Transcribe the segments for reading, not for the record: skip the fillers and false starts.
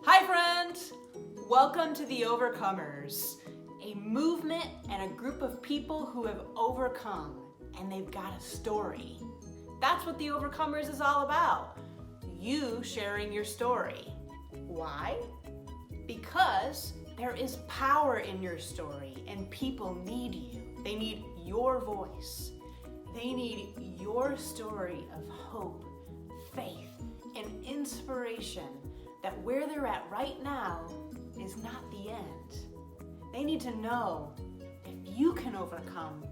Hi friends! Welcome to the Overcomers, a movement and a group of people who have overcome and they've got a story. That's what the Overcomers is all about. You sharing your story. Why? Because there is power in your story and people need you. They need your voice. They need your story of hope, faith, and inspiration that where they're at right now is not the end. They need to know if you can overcome,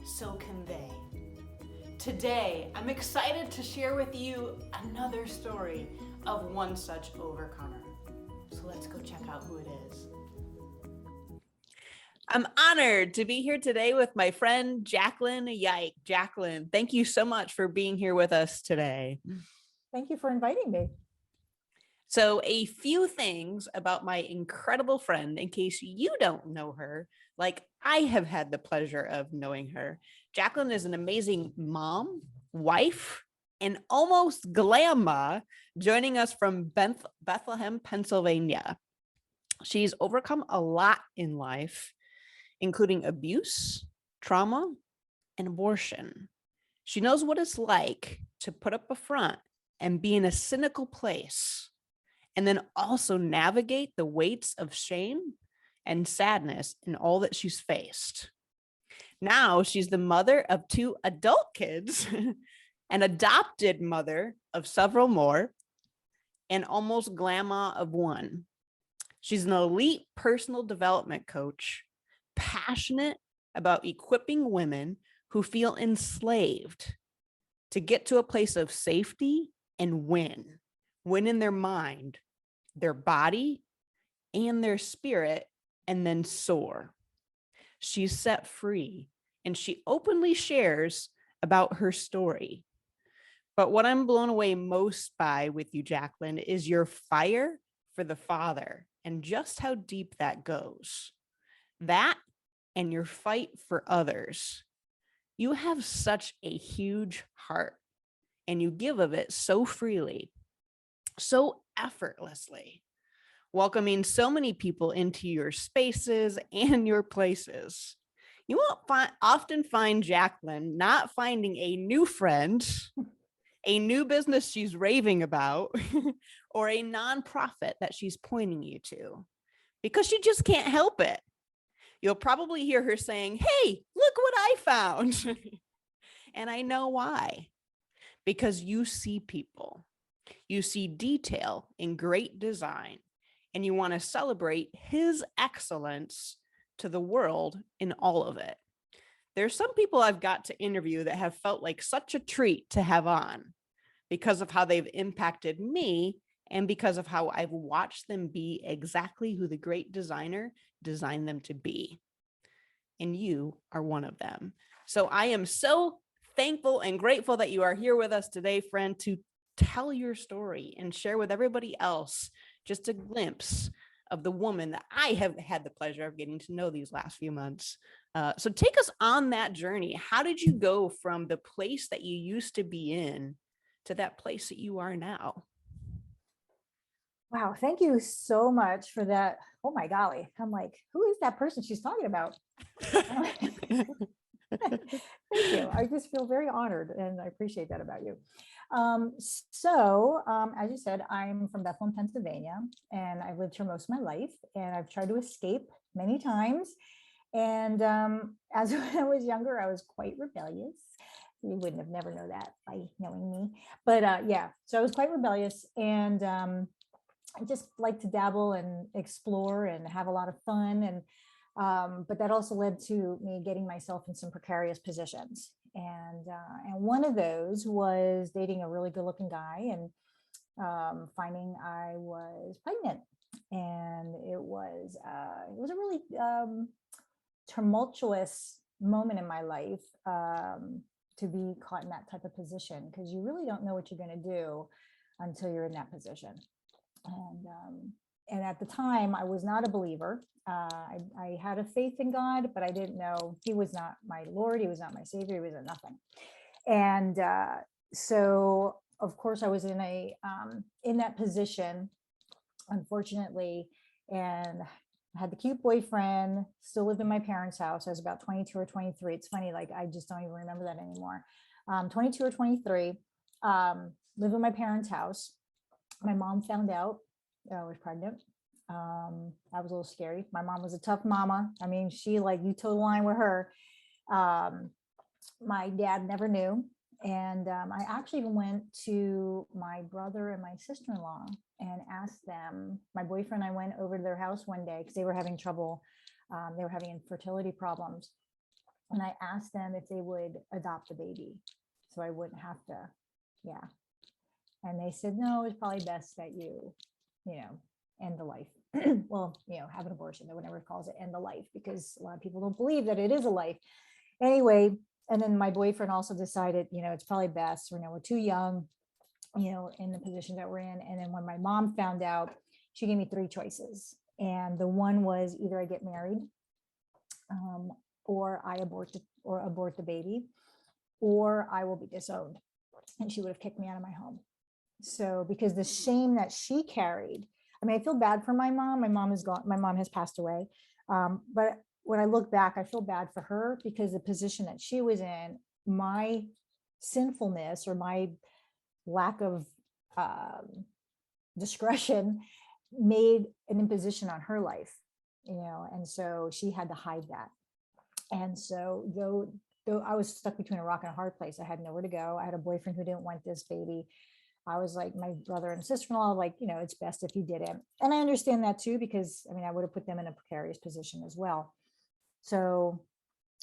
so can they. Today, I'm excited to share with you another story of one such overcomer. So let's go check out who it is. I'm honored to be here today with my friend Jacqueline.Yaich. Jacqueline, thank you so much for being here with us today. Thank you for inviting me. So a few things about my incredible friend, in case you don't know her, like I have had the pleasure of knowing her. Jacqueline is an amazing mom, wife, and almost grandma, joining us from Bethlehem, Pennsylvania. She's overcome a lot in life, including abuse, trauma, and abortion. She knows what it's like to put up a front and be in a cynical place, and then also navigate the weights of shame and sadness in all that she's faced. Now she's the mother of 2 adult kids, an adopted mother of several more, and almost grandma of 1. She's an elite personal development coach, passionate about equipping women who feel enslaved to get to a place of safety and win in their mind, their body, and their spirit, and then soar. She's set free, and she openly shares about her story. But what I'm blown away most by with you, Jacqueline, is your fire for the Father and just how deep that goes. That and your fight for others. You have such a huge heart, and you give of it so freely, so effortlessly, welcoming so many people into your spaces and your places. You won't often find Jacqueline not finding a new friend, a new business she's raving about, or a nonprofit that she's pointing you to, because she just can't help it. You'll probably hear her saying, "Hey, look what I found." And I know why. Because you see people, you see detail in great design, and you want to celebrate his excellence to the world in all of it. There's some people I've got to interview that have felt like such a treat to have on because of how they've impacted me and because of how I've watched them be exactly who the great designer designed them to be. And you are one of them. So I am so thankful and grateful that you are here with us today, friend, to tell your story and share with everybody else just a glimpse of the woman that I have had the pleasure of getting to know these last few months. So take us on that journey. How did you go from the place that you used to be in to that place that you are now? Wow, thank you so much for that. Oh my golly, I'm like, who is that person she's talking about? Thank you. I just feel very honored and I appreciate that about you. As you said, I'm from Bethlehem, Pennsylvania, and I've lived here most of my life, and I've tried to escape many times. And as when I was younger, I was quite rebellious. You wouldn't have never know that by knowing me. But yeah, so I was quite rebellious, and I just like to dabble and explore and have a lot of fun. And but that also led to me getting myself in some precarious positions. And one of those was dating a really good looking guy and finding I was pregnant. And it was a really tumultuous moment in my life to be caught in that type of position, because you really don't know what you're going to do until you're in that position. And at the time, I was not a believer. I had a faith in God, but I didn't know he was not my Lord. He was not my Savior. He was a nothing. And so, of course, I was in that position unfortunately. And I had the cute boyfriend, still lived in my parents' house. I was about 22 or 23. It's funny, like I just don't even remember that anymore. 22 or 23, lived in my parents' house. My mom found out that I was pregnant. That was a little scary. My mom was a tough mama. I mean, she like you toe the line with her. Um, my dad never knew. And I actually even went to my brother and my sister-in-law and asked them. My boyfriend and I went over to their house one day because they were having trouble. They were having infertility problems. And I asked them if they would adopt the baby so I wouldn't have to, yeah. And they said, no, it's probably best that end the life. Well, have an abortion. No one ever calls it end the life because a lot of people don't believe that it is a life. Anyway, and then my boyfriend also decided, it's probably best. We're too young, in the position that we're in. And then when my mom found out, she gave me three choices. And the one was either I get married, or I abort the baby, or I will be disowned. And she would have kicked me out of my home. So because the shame that she carried, I mean, I feel bad for my mom. My mom is gone. My mom has passed away. But when I look back, I feel bad for her because the position that she was in, my sinfulness or my lack of discretion made an imposition on her life, and so she had to hide that. And so though I was stuck between a rock and a hard place, I had nowhere to go. I had a boyfriend who didn't want this baby. I was like, my brother and sister-in-law, like, it's best if you did it. And I understand that too, because I mean, I would have put them in a precarious position as well. So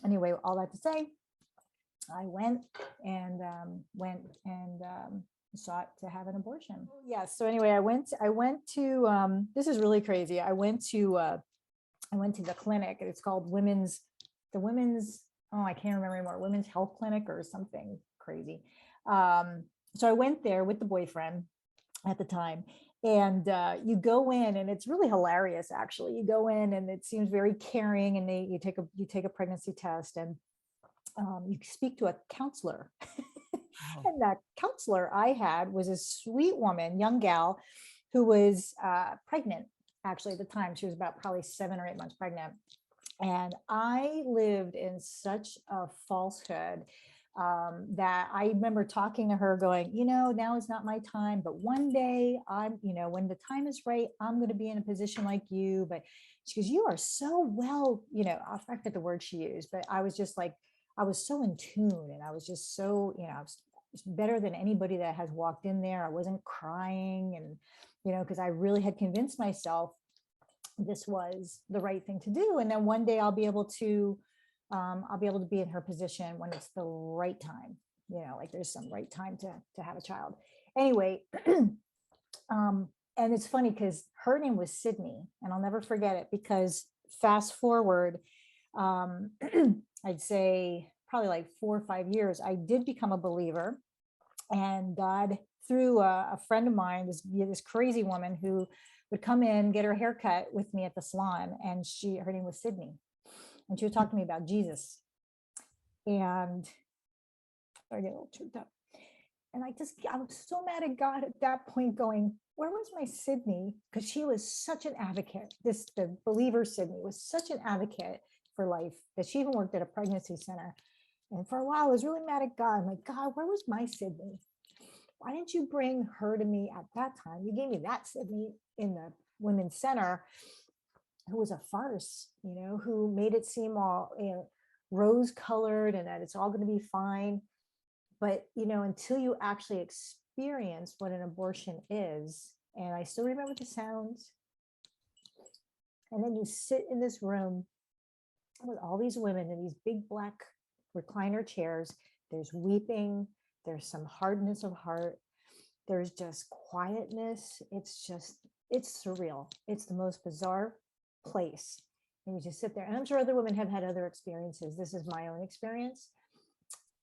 anyway, all that to say, I went and sought to have an abortion. Yeah. So anyway, I went to, this is really crazy. I went to the clinic. It's called oh, I can't remember anymore, Women's Health Clinic or something crazy. So I went there with the boyfriend at the time, and you go in, and it's really hilarious. Actually, you go in, and it seems very caring, and you take a pregnancy test, and you speak to a counselor. Wow. And that counselor I had was a sweet woman, young gal, who was pregnant. Actually, at the time, she was about probably 7 or 8 months pregnant. And I lived in such a falsehood that I remember talking to her going, now is not my time, but one day when the time is right, I'm going to be in a position like you. But she goes, you are so well, I forget the word she used, but I was just like, I was so in tune, and I was just so, I was better than anybody that has walked in there. I wasn't crying, and, because I really had convinced myself this was the right thing to do. And then one day I'll be able to be in her position when it's the right time, like there's some right time to have a child. Anyway, and it's funny because her name was Sydney, and I'll never forget it, because fast forward, I'd say probably like 4 or 5 years, I did become a believer. And God, through a friend of mine, this crazy woman who would come in, get her hair cut with me at the salon, and her name was Sydney, and she would talk to me about Jesus. And I get a little choked up. And I was so mad at God at that point, going, where was my Sydney? Because she was such an advocate. The believer Sydney was such an advocate for life that she even worked at a pregnancy center. And for a while, I was really mad at God. I'm like, God, where was my Sydney? Why didn't you bring her to me at that time? You gave me that Sydney in the women's center, who was a farce, who made it seem all rose colored and that it's all going to be fine. But, until you actually experience what an abortion is, and I still remember the sounds, and then you sit in this room with all these women in these big black recliner chairs. There's weeping, there's some hardness of heart, there's just quietness. It's surreal. It's the most bizarre place. And you just sit there, and I'm sure other women have had other experiences. This is my own experience.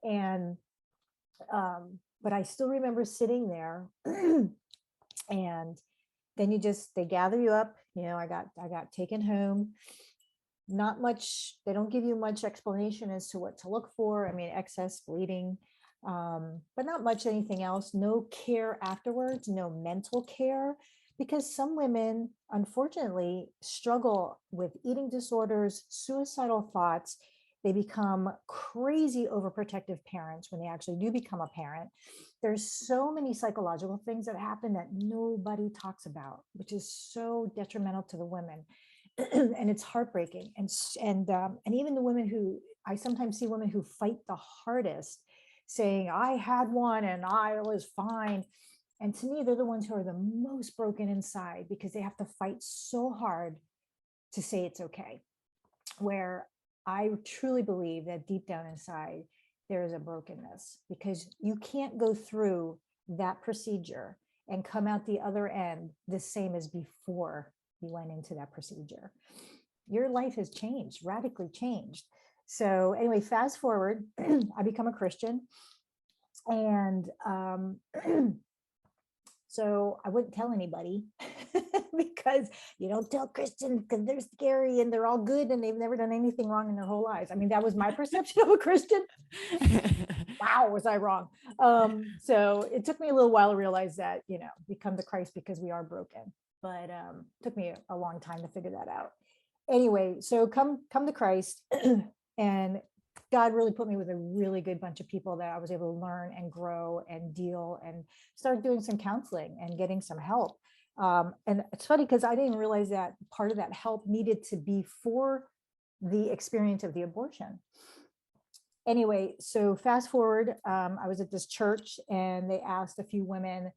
And but I still remember sitting there and then they gather you up. I got taken home. Not much, they don't give you much explanation as to what to look for. I mean, excess bleeding, but not much anything else. No care afterwards, no mental care. because some women, unfortunately, struggle with eating disorders, suicidal thoughts. They become crazy overprotective parents when they actually do become a parent. There's so many psychological things that happen that nobody talks about, which is so detrimental to the women. And it's heartbreaking. And even the women who, I sometimes see women who fight the hardest saying, I had one and I was fine. And to me, they're the ones who are the most broken inside because they have to fight so hard to say it's okay. Where I truly believe that deep down inside, there is a brokenness, because you can't go through that procedure and come out the other end the same as before you went into that procedure. Your life has changed, radically changed. So anyway, fast forward, I become a Christian, and so I wouldn't tell anybody because you don't tell Christians because they're scary and they're all good and they've never done anything wrong in their whole lives. I mean, that was my perception of a Christian. Wow, was I wrong? So it took me a little while to realize that, we come to Christ because we are broken. But it took me a long time to figure that out. Anyway, so come to Christ, and God really put me with a really good bunch of people that I was able to learn and grow and deal and start doing some counseling and getting some help. And it's funny because I didn't realize that part of that help needed to be for the experience of the abortion. Anyway, so fast forward, I was at this church and they asked a few women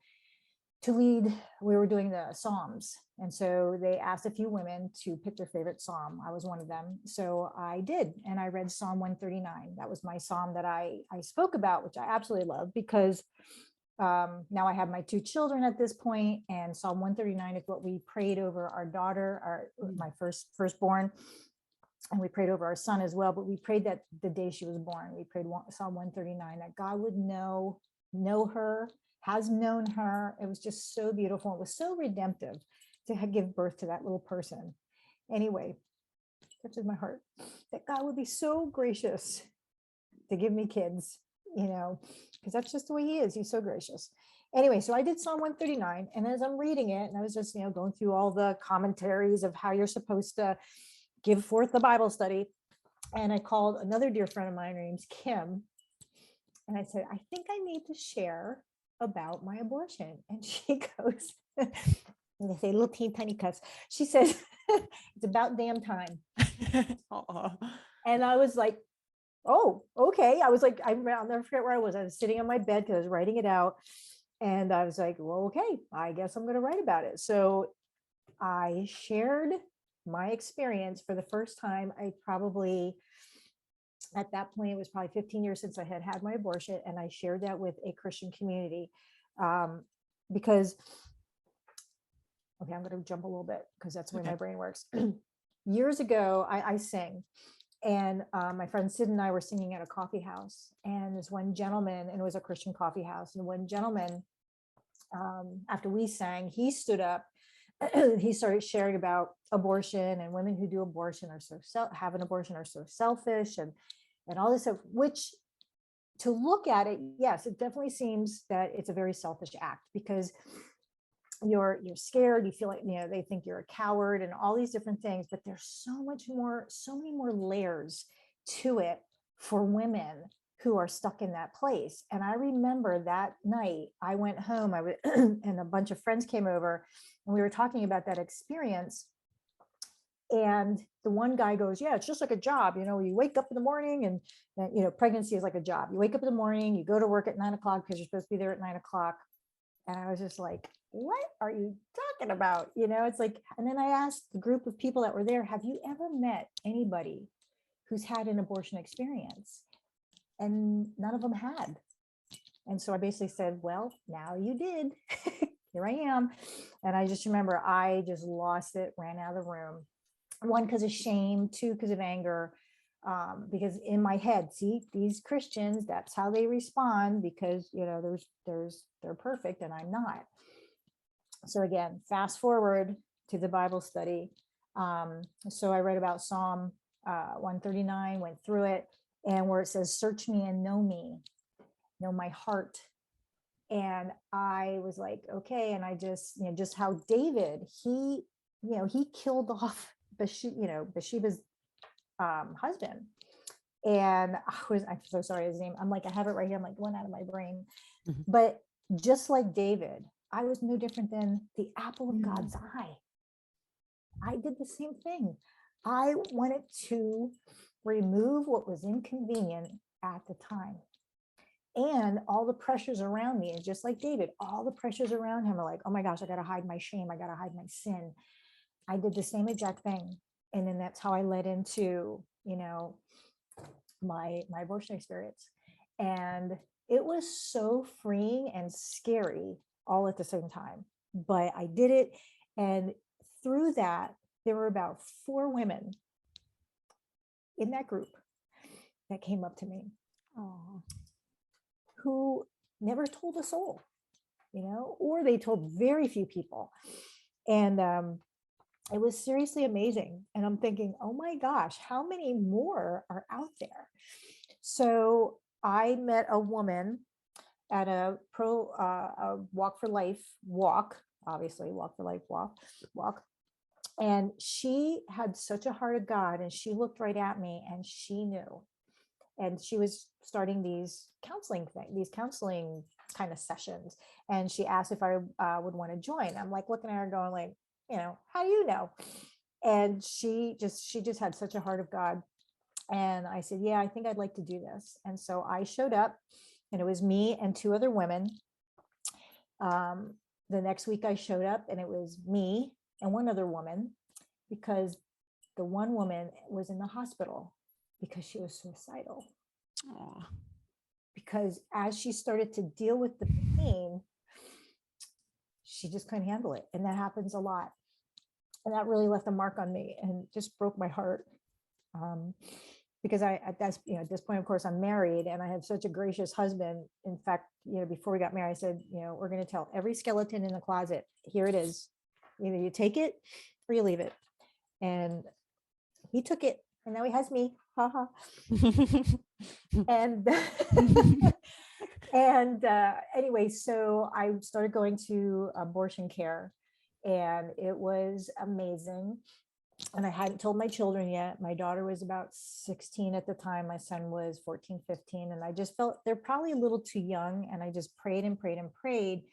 to lead. We were doing the Psalms. And so they asked a few women to pick their favorite Psalm. I was one of them. So I did. And I read Psalm 139. That was my Psalm that I spoke about, which I absolutely love because now I have my two children at this point, and Psalm 139 is what we prayed over our daughter, my firstborn. And we prayed over our son as well, but we prayed that the day she was born, we prayed Psalm 139, that God would know her, has known her. It was just so beautiful. It was so redemptive to give birth to that little person. Anyway, touches my heart that God would be so gracious to give me kids, because that's just the way he is. He's so gracious. Anyway, so I did Psalm 139. And as I'm reading it, and I was just, going through all the commentaries of how you're supposed to give forth the Bible study. And I called another dear friend of mine, her name's Kim. And I said, I think I need to share about my abortion. And she goes, and they say little tiny cuts. She says, it's about damn time. And I was like, oh, okay. I was like, I'll never forget where I was. I was sitting on my bed because I was writing it out. And I was like, well, okay, I guess I'm going to write about it. So I shared my experience for the first time. At that point, it was probably 15 years since I had my abortion. And I shared that with a Christian community because, okay, I'm going to jump a little bit because that's the way my brain works. Years ago, I sing. And my friend Sid and I were singing at a coffee house. And this one gentleman, and it was a Christian coffee house. And one gentleman, after we sang, he stood up. He started sharing about abortion, and women who do abortion have an abortion are so selfish and all this stuff, which, to look at it, yes, it definitely seems that it's a very selfish act because you're scared, you feel like, they think you're a coward and all these different things, but there's so many more layers to it for women who are stuck in that place. And I remember that night I went home, and a bunch of friends came over and we were talking about that experience. And the one guy goes, yeah, it's just like a job. You wake up in the morning and, pregnancy is like a job. You wake up in the morning, you go to work at 9 o'clock because you're supposed to be there at 9 o'clock. And I was just like, what are you talking about? It's like, and then I asked the group of people that were there, have you ever met anybody who's had an abortion experience? And none of them had. And so I basically said, well, now you did. Here I am. And I just remember I just lost it, ran out of the room. One, because of shame, two, because of anger. Because in my head, see, these Christians, that's how they respond because, they're perfect and I'm not. So again, fast forward to the Bible study. So I read about Psalm 139, went through it, and where it says, search me and know me, know my heart, And I was like, okay. And I just, just how David, he killed off Bathsheba's husband. And I'm so sorry, his name. I'm like, I have it right here. I'm like going out of my brain. Mhm. But just like David, I was no different than the apple of God's eye. I did the same thing. I wanted to remove what was inconvenient at the time. And all the pressures around me, and just like David, all the pressures around him are like, oh my gosh, I got to hide my shame. I got to hide my sin. I did the same exact thing. And then that's how I led into, my abortion experience. And it was so freeing and scary all at the same time. But I did it. And through that, there were about 4 women in that group that came up to me. Aww. Who never told a soul, or they told very few people. And it was seriously amazing. And I'm thinking, oh my gosh, how many more are out there? So I met a woman at a Walk for Life walk, obviously Walk for Life walk. And she had such a heart of God, and she looked right at me and she knew. And she was starting these counseling kind of sessions. And she asked if I would want to join. I'm like looking at her going like, how do you know? And she just had such a heart of God. And I said, yeah, I think I'd like to do this. And so I showed up, and it was me and 2 other women. The next week I showed up, and it was me and 1 other woman, because the one woman was in the hospital because she was suicidal. Aw. Because as she started to deal with the pain, she just couldn't handle it. And that happens a lot. And that really left a mark on me and just broke my heart. Because at this point, of course, I'm married, and I have such a gracious husband. In fact, before we got married, I said, we're going to tell every skeleton in the closet, here it is. Either you take it or you leave it. And he took it, and now he has me. Ha And anyway, so I started going to abortion care, and it was amazing. And I hadn't told my children yet. My daughter was about 16 at the time. My son was 14, 15. And I just felt they're probably a little too young. And I just prayed and prayed and prayed.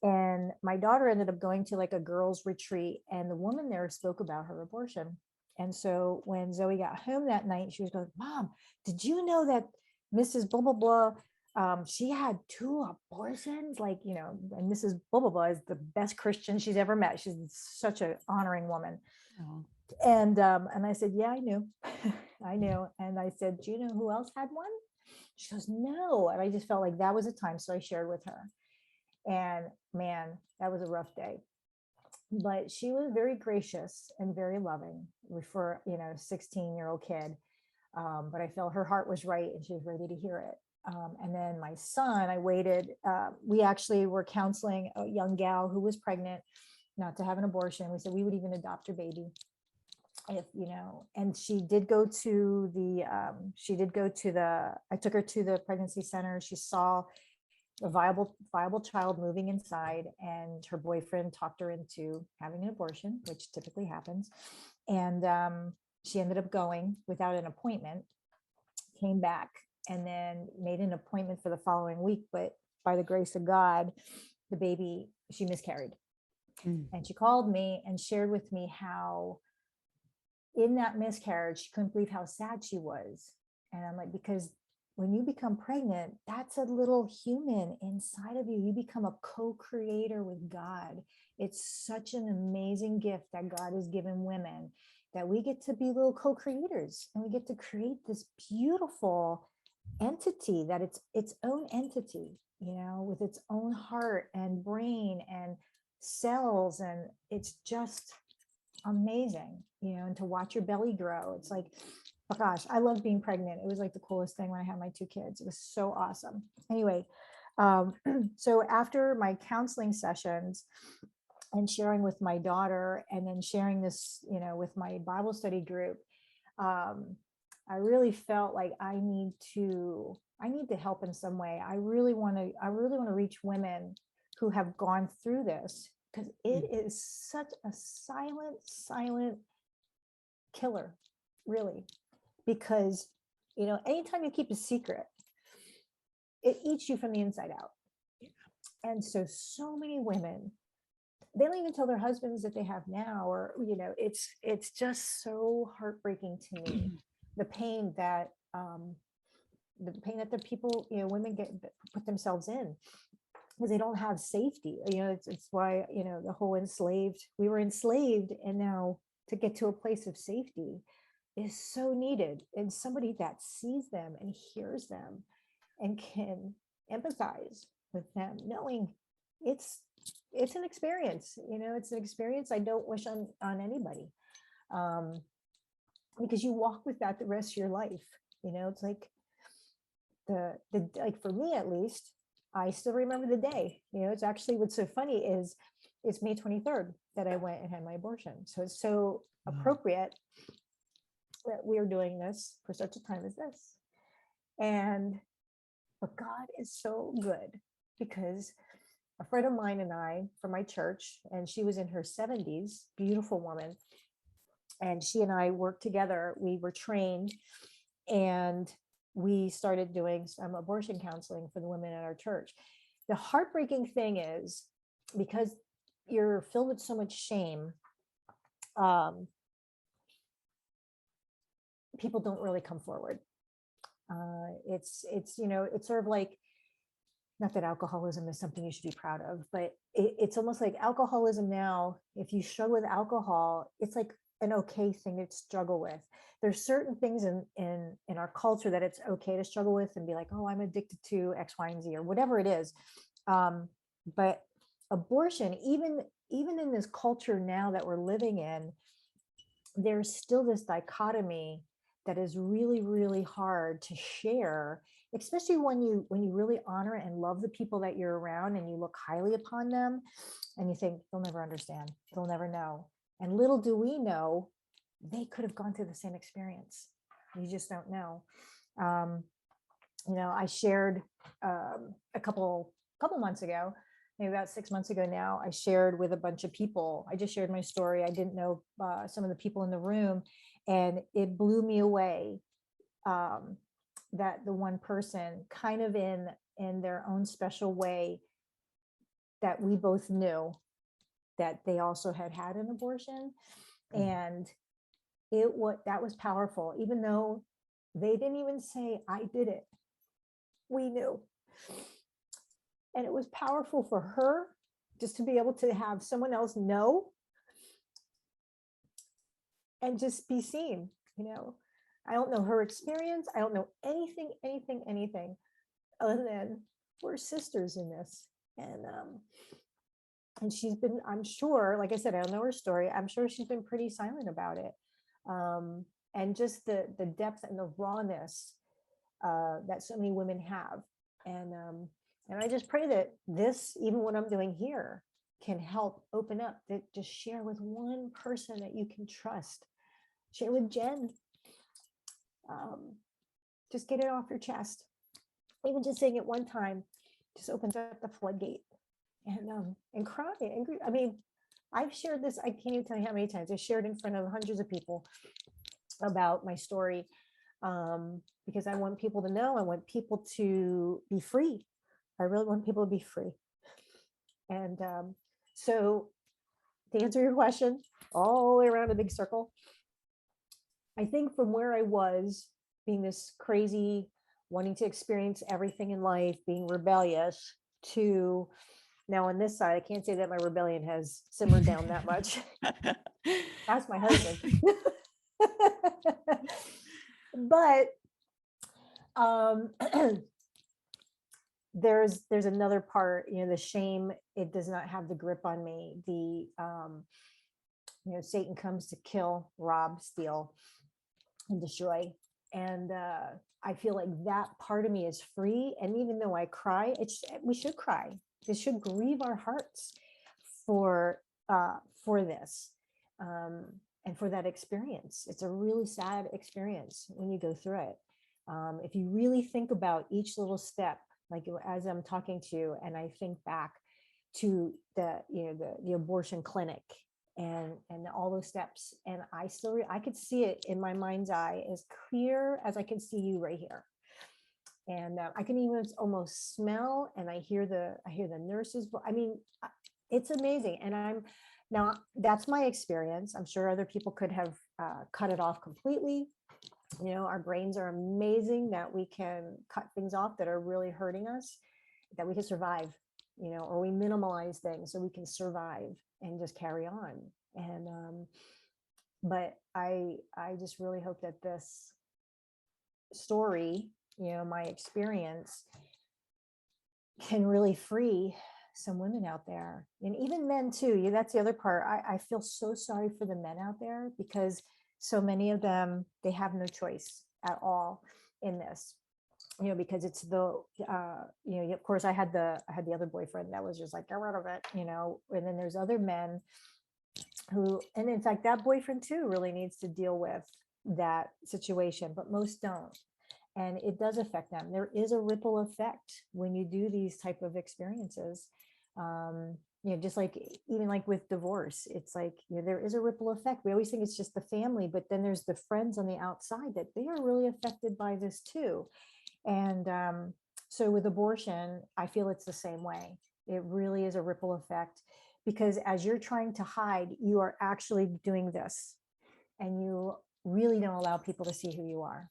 And my daughter ended up going to like a girls' retreat, and the woman there spoke about her abortion. And so when Zoe got home that night, she was going, Mom, did you know that Mrs. Blah, blah, blah, she had 2 abortions? Like, and Mrs. Blah, blah, blah is the best Christian she's ever met. She's such an honoring woman. Oh. And I said, yeah, I knew. I knew. And I said, do you know who else had one? She goes, no. And I just felt like that was a time. So I shared with her. And man, that was a rough day. But she was very gracious and very loving for, 16-year-old kid. But I felt her heart was right, and she was ready to hear it. And then my son, I waited. We actually were counseling a young gal who was pregnant not to have an abortion. We said we would even adopt her baby if, and she did go to I took her to the pregnancy center. She saw a viable child moving inside, and her boyfriend talked her into having an abortion, which typically happens. And she ended up going without an appointment, came back, and then made an appointment for the following week. But by the grace of God, she miscarried. And she called me and shared with me how in that miscarriage, she couldn't believe how sad she was. And I'm like, because when you become pregnant, that's a little human inside of you. You become a co-creator with God. It's such an amazing gift that God has given women, that we get to be little co-creators, and we get to create this beautiful entity that it's its own entity, with its own heart and brain and cells. And it's just amazing, and to watch your belly grow. It's like, oh gosh, I love being pregnant. It was like the coolest thing when I had my 2 kids. It was so awesome. Anyway, so after my counseling sessions and sharing with my daughter, and then sharing this, with my Bible study group, I really felt like I need to I need to help in some way. I really want to reach women who have gone through this, because it is such a silent killer, really. Because, anytime you keep a secret, it eats you from the inside out. And so many women, they don't even tell their husbands that they have now, or, it's just so heartbreaking to me, the pain that, the people, women put themselves in, because they don't have safety. It's why, the whole we were enslaved, and now to get to a place of safety is so needed. And somebody that sees them and hears them and can empathize with them, knowing it's it's an experience. It's an experience I don't wish on anybody, um, because you walk with that the rest of your life. It's like the like, for me at least, I still remember the day. It's actually, what's so funny is it's May 23rd that I went and had my abortion. So it's so appropriate that we are doing this for such a time as this. And but God is so good, because a friend of mine and I from my church, and she was in her 70s, beautiful woman, and she and I worked together. We were trained, and we started doing some abortion counseling for the women at our church. The heartbreaking thing is, because you're filled with so much shame, people don't really come forward. It's sort of like, not that alcoholism is something you should be proud of, but it's almost like alcoholism now. If you struggle with alcohol, it's like an okay thing to struggle with. There's certain things in our culture that it's okay to struggle with and be like, oh, I'm addicted to X, Y, and Z, or whatever it is. But abortion, even in this culture now that we're living in, there's still this dichotomy that is really, really hard to share, especially when you really honor and love the people that you're around, and you look highly upon them, and you think they'll never understand, they'll never know. And little do we know, they could have gone through the same experience. You just don't know. I shared, a couple months ago, maybe about 6 months ago now, I shared with a bunch of people. I just shared my story. I didn't know some of the people in the room, and it blew me away, that the one person, kind of in their own special way, that we both knew that they also had an abortion. And that was powerful, even though they didn't even say I did it. We knew. And it was powerful for her just to be able to have someone else know and just be seen. I don't know her experience. I don't know anything other than we're sisters in this. And she's been, I'm sure, like I said, I don't know her story. I'm sure she's been pretty silent about it. And just the depth and the rawness that so many women have. And I just pray that this, even what I'm doing here, can help open up, that just share with one person that you can trust. Share with Jen. Just get it off your chest. Even just saying it one time just opens up the floodgate. And cry. I mean, I've shared this, I can't even tell you how many times I shared in front of hundreds of people about my story, because I want people to know. I want people to be free. I really want people to be free. And so, to answer your question, all the way around a big circle, I think from where I was, being this crazy, wanting to experience everything in life, being rebellious, to now on this side, I can't say that my rebellion has simmered down that much. Ask my husband. But there's another part, the shame, it does not have the grip on me. Satan comes to kill, rob, steal, and destroy. And I feel like that part of me is free. And even though I cry, we should cry. This should grieve our hearts for this, and for that experience. It's a really sad experience when you go through it. If you really think about each little step, like as I'm talking to you, and I think back to the abortion clinic and all those steps, and I could see it in my mind's eye as clear as I can see you right here. And I can even almost smell, and I hear the nurses. I mean, it's amazing. And now that's my experience. I'm sure other people could have cut it off completely. Our brains are amazing that we can cut things off that are really hurting us, that we can survive, or we minimize things so we can survive and just carry on. And but I just really hope that this story, my experience, can really free some women out there, and even men too. That's the other part. I feel so sorry for the men out there, because so many of them, they have no choice at all in this, because it's of course I had the other boyfriend that was just like, get rid of it, and then there's other men who, and in fact, that boyfriend too really needs to deal with that situation, but most don't. And it does affect them. There is a ripple effect when you do these type of experiences. Just like, even like with divorce, it's like, there is a ripple effect. We always think it's just the family, but then there's the friends on the outside that they are really affected by this too. And so with abortion, I feel it's the same way. It really is a ripple effect, because as you're trying to hide, you are actually doing this, and you really don't allow people to see who you are.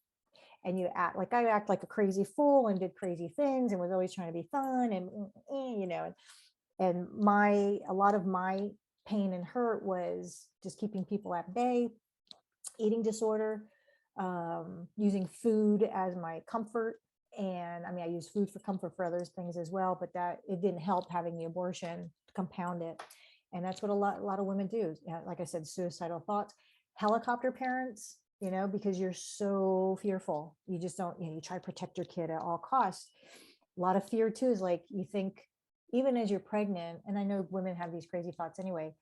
And you act like, I act like a crazy fool and did crazy things and was always trying to be fun, and a lot of my pain and hurt was just keeping people at bay, eating disorder, using food as my comfort. And I mean, I use food for comfort for other things as well, but that it didn't help having the abortion to compound it. And that's what a lot of women do. Like I said, suicidal thoughts, helicopter parents, because you're so fearful. You just don't, you try to protect your kid at all costs. A lot of fear too is like, you think, even as you're pregnant, and I know women have these crazy thoughts anyway.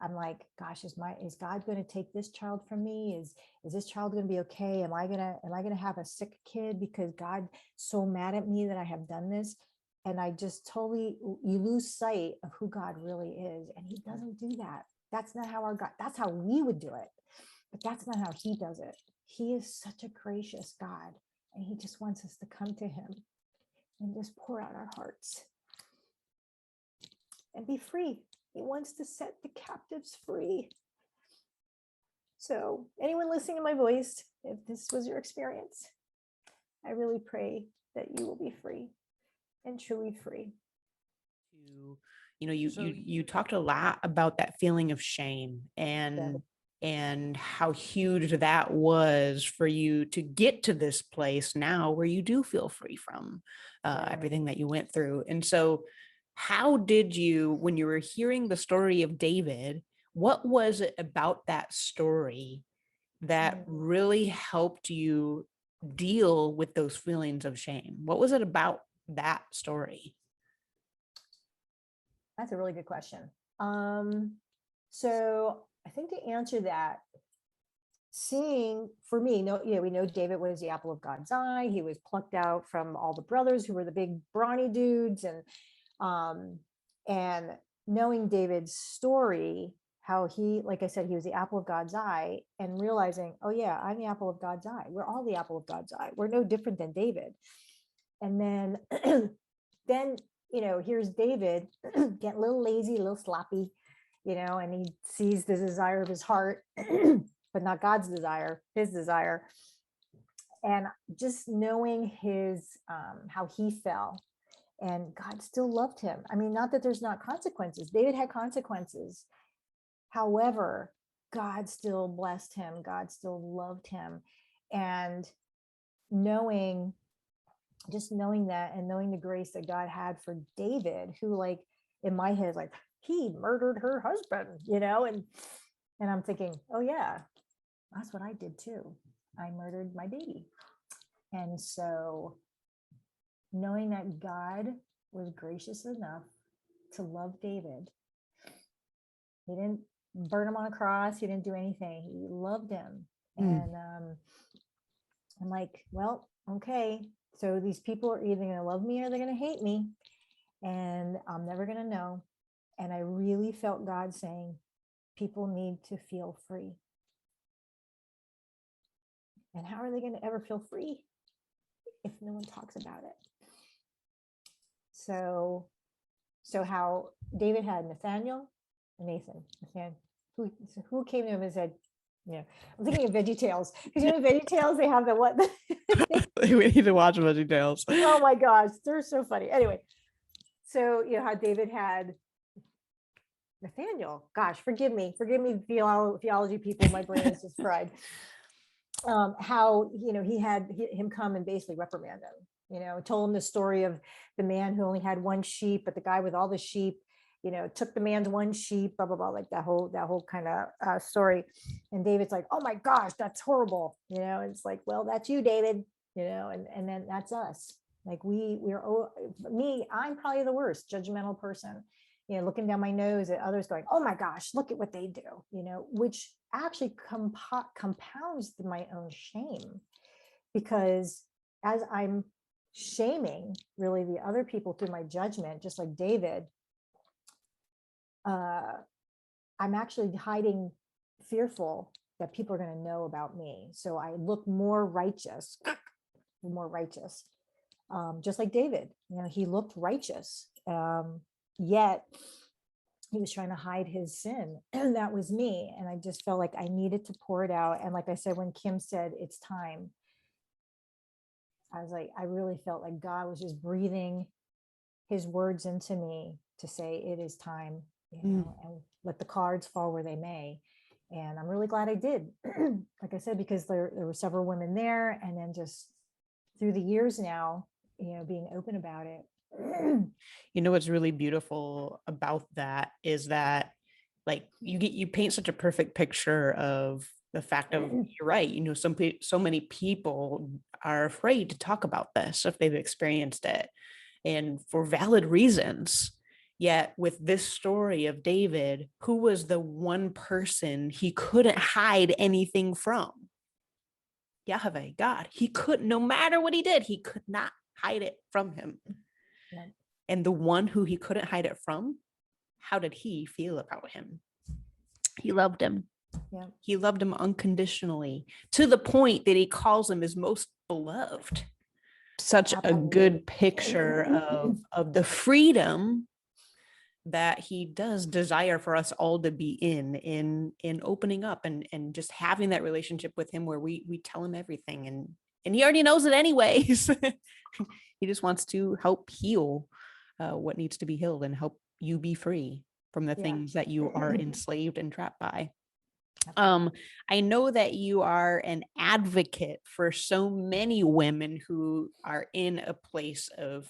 I'm like, gosh, is God going to take this child from me? Is this child going to be okay? Am I going to have a sick kid because God's so mad at me that I have done this? And I just totally, you lose sight of who God really is. And he doesn't do that. That's not how our God, that's how we would do it. But that's not how he does it. He is such a gracious God, and he just wants us to come to him and just pour out our hearts and be free. He wants to set the captives free. So anyone listening to my voice, if this was your experience, I really pray that you will be free and truly free. You talked a lot about that feeling of shame and how huge that was for you to get to this place now where you do feel free from everything that you went through. And so how did you, when you were hearing the story of David, what was it about that story that really helped you deal with those feelings of shame? What was it about that story? That's a really good question. So I think to answer that, seeing for me, we know David was the apple of God's eye. He was plucked out from all the brothers who were the big brawny dudes, and knowing David's story, how he, like I said, he was the apple of God's eye, and realizing, oh yeah, I'm the apple of God's eye. We're all the apple of God's eye. We're no different than David. And then, here's David getting a little lazy, a little sloppy, and he sees the desire of his heart, but not God's desire, his desire. And just knowing how he fell, and God still loved him. I mean, not that there's not consequences. David had consequences. However, God still blessed him. God still loved him. And knowing that, and knowing the grace that God had for David, who, like, in my head, like, he murdered her husband, and I'm thinking, oh yeah, that's what I did too. I murdered my baby. And so knowing that God was gracious enough to love David, he didn't burn him on a cross. He didn't do anything. He loved him. And I'm like, well, okay. So these people are either going to love me or they're going to hate me. And I'm never going to know. And I really felt God saying, people need to feel free. And how are they going to ever feel free if no one talks about it? So how David had Nathaniel and Nathan, who came to him and said, I'm thinking of Veggie Tales, because Veggie Tales, they have the what? We need to watch Veggie Tales. Oh my gosh, they're so funny. Anyway, so how David had Nathaniel. Gosh, forgive me, theology people. My brain is just fried. How he had him come and basically reprimand him. Told him the story of the man who only had one sheep, but the guy with all the sheep, took the man's one sheep, blah blah blah, like that whole kind of story. And David's like, oh my gosh, that's horrible. It's like, well, that's you, David. And then that's us. Like I'm probably the worst judgmental person. Looking down my nose at others going, oh my gosh, look at what they do, which actually compounds my own shame, because as I'm shaming really the other people through my judgment, just like David, I'm actually hiding, fearful that people are going to know about me. So I look more righteous, just like David. He looked righteous. Yet he was trying to hide his sin. And that was me. And I just felt like I needed to pour it out. And like I said, when Kim said it's time, I was like, I really felt like God was just breathing his words into me to say it is time, and let the cards fall where they may. And I'm really glad I did. Like I said, because there were several women there, and then just through the years now, being open about it. What's really beautiful about that is that, like, you paint such a perfect picture of the fact of, you're right, so many people are afraid to talk about this if they've experienced it, and for valid reasons. Yet with this story of David, who was the one person he couldn't hide anything from? Yahweh, God. He couldn't, no matter what he did, he could not hide it from him. No. And the one who he couldn't hide it from, how did he feel about him? He loved him. Yeah. He loved him unconditionally, to the point that he calls him his most beloved. Such Absolutely. a good picture of the freedom that he does desire for us all to be in opening up and just having that relationship with him where we tell him everything, and he already knows it anyways. He just wants to help heal what needs to be healed and help you be free from the things that you are enslaved and trapped by. I know that you are an advocate for so many women who are in a place of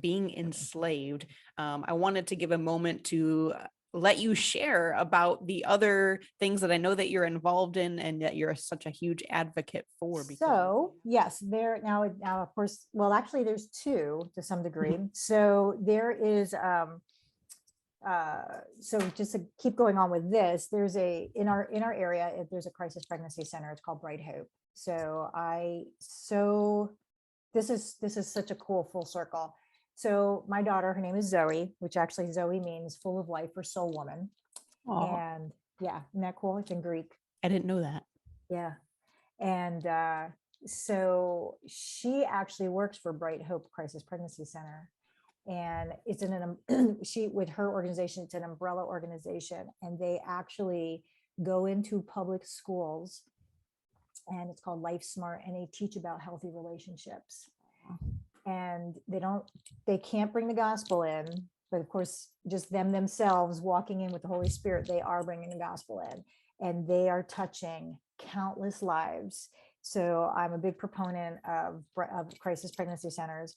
being enslaved. I wanted to give a moment to let you share about the other things that I know that you're involved in and that you're such a huge advocate for. So yes, there now of course, well, actually there's two to some degree. So there is so just to keep going on with this, there's in our area, there's a crisis pregnancy center. It's called Bright Hope. This is such a cool full circle. So my daughter, her name is Zoe, which actually Zoe means full of life or soul woman. Aww. And yeah, isn't that cool? It's in Greek. I didn't know that. Yeah. And so she actually works for Bright Hope Crisis Pregnancy Center. And it's she, with her organization, it's an umbrella organization, and they actually go into public schools, and it's called Life Smart, and they teach about healthy relationships. And they can't bring the gospel in, but of course, just themselves walking in with the Holy Spirit, they are bringing the gospel in, and they are touching countless lives. So I'm a big proponent of crisis pregnancy centers.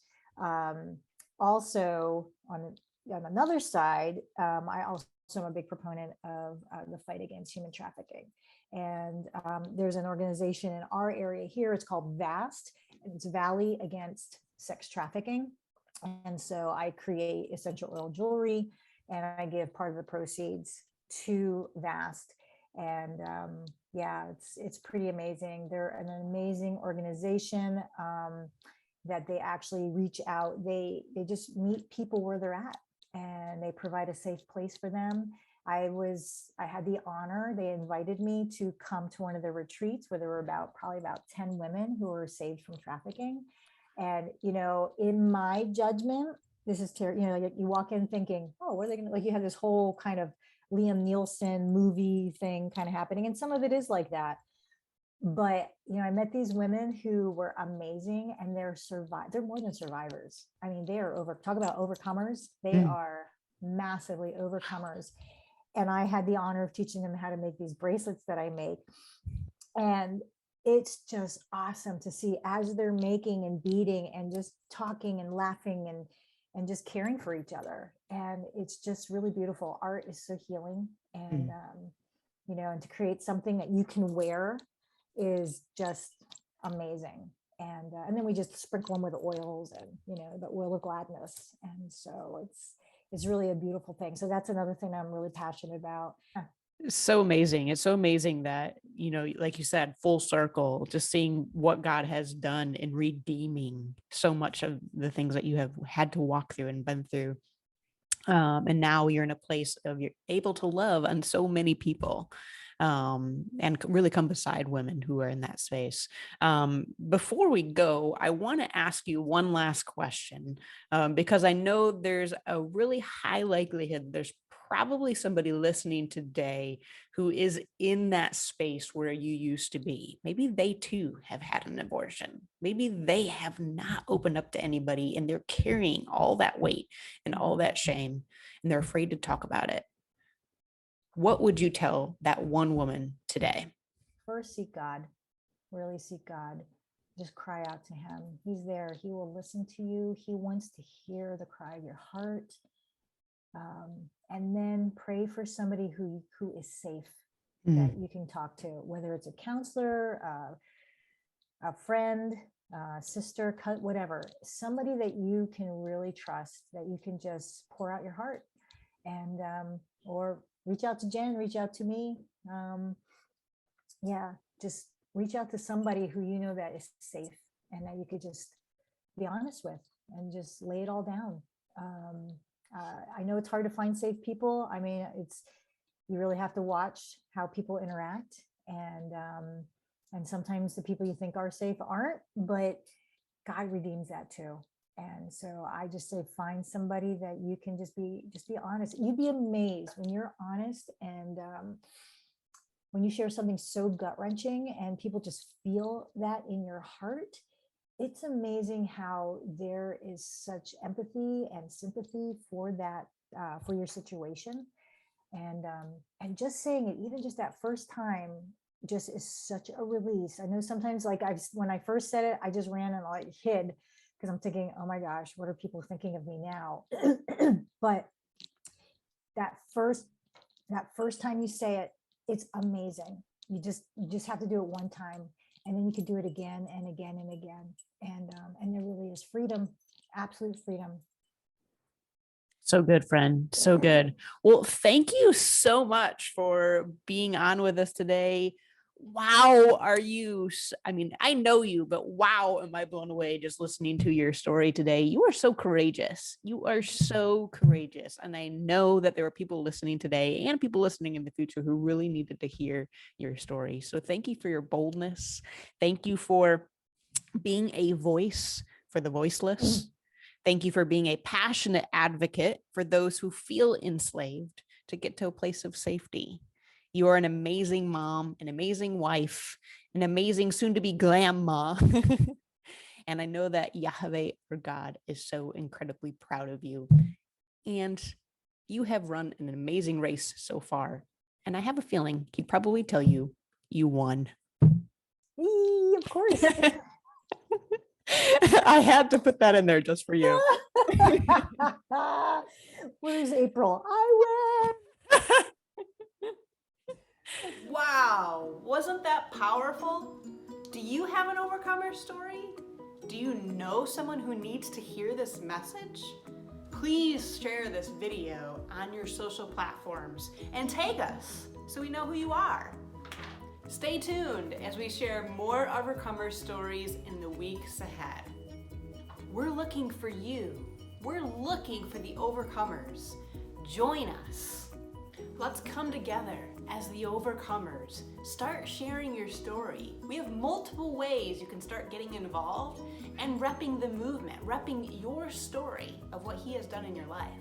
Also, on another side, I also am a big proponent of the fight against human trafficking. And there's an organization in our area here. It's called VAST, and it's Valley Against Sex Trafficking. And so I create essential oil jewelry, and I give part of the proceeds to VAST. And yeah, it's pretty amazing. They're an amazing organization that they actually reach out. They just meet people where they're at, and they provide a safe place for them. I had the honor, they invited me to come to one of their retreats where there were probably about 10 women who were saved from trafficking. And, in my judgment, this is terrible. You walk in thinking, oh, what are they going to, like, you have this whole kind of Liam Nielsen movie thing kind of happening. And some of it is like that. But, I met these women who were amazing, and they're more than survivors. I mean, they are talk about overcomers. They are massively overcomers. And I had the honor of teaching them how to make these bracelets that I make. And it's just awesome to see as they're making and beading and just talking and laughing and just caring for each other. And it's just really beautiful. Art is so healing. And, and to create something that you can wear is just amazing. And then we just sprinkle them with oils and, the oil of gladness. And so it's really a beautiful thing. So that's another thing I'm really passionate about. It's so amazing. It's so amazing that, like you said, full circle, just seeing what God has done in redeeming so much of the things that you have had to walk through and been through. And now you're in a place of you're able to love on so many people, and really come beside women who are in that space. Before we go, I want to ask you one last question, because I know there's a really high likelihood there's probably somebody listening today who is in that space where you used to be. Maybe they too have had an abortion. Maybe they have not opened up to anybody, and they're carrying all that weight and all that shame, and they're afraid to talk about it. What would you tell that one woman today? First, seek God. Really seek God. Just cry out to him. He's there. He will listen to you. He wants to hear the cry of your heart. And then pray for somebody who is safe, that you can talk to, whether it's a counselor, a friend, sister, whatever, somebody that you can really trust, that you can just pour out your heart, and or reach out to Jen, reach out to me. Just reach out to somebody who that is safe and that you could just be honest with and just lay it all down. I know it's hard to find safe people. I mean, you really have to watch how people interact, and sometimes the people you think are safe aren't, but God redeems that too. And so I just say, find somebody that you can just be honest. You'd be amazed when you're honest, and when you share something so gut wrenching and people just feel that in your heart. It's amazing how there is such empathy and sympathy for that, for your situation. And just saying it, even just that first time, just is such a release. I know sometimes, like, when I first said it, I just ran and like hid, because I'm thinking, oh my gosh, what are people thinking of me now? But that first time you say it, it's amazing. You just have to do it one time, and then you could do it again and again and again. And there really is freedom, absolute freedom. So good, friend. So good. Well, thank you so much for being on with us today. Wow, I know you, but wow, am I blown away just listening to your story today. You are so courageous. You are so courageous. And I know that there are people listening today and people listening in the future who really needed to hear your story. So thank you for your boldness. Thank you for being a voice for the voiceless. Thank you for being a passionate advocate for those who feel enslaved to get to a place of safety. You are an amazing mom, an amazing wife, an amazing soon-to-be grandma. And I know that Yahweh, or God, is so incredibly proud of you. And you have run an amazing race so far. And I have a feeling he'd probably tell you, you won. Of course. I had to put that in there just for you. Where's April? I win. Wow, wasn't that powerful? Do you have an overcomer story? Do you know someone who needs to hear this message? Please share this video on your social platforms and tag us so we know who you are. Stay tuned as we share more overcomer stories in the weeks ahead. We're looking for you. We're looking for the overcomers. Join us. Let's come together as the overcomers. Start sharing your story. We have multiple ways you can start getting involved and repping the movement, repping your story of what he has done in your life.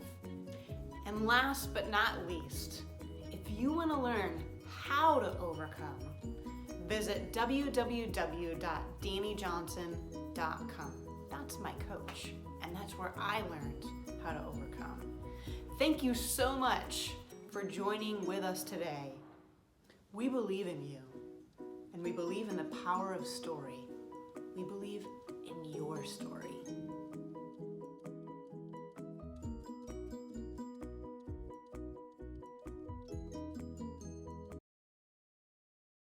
And last but not least, if you want to learn how to overcome, visit www.dannyjohnson.com. That's my coach, and that's where I learned how to overcome. Thank you so much for joining with us today. We believe in you, and we believe in the power of story. We believe in your story.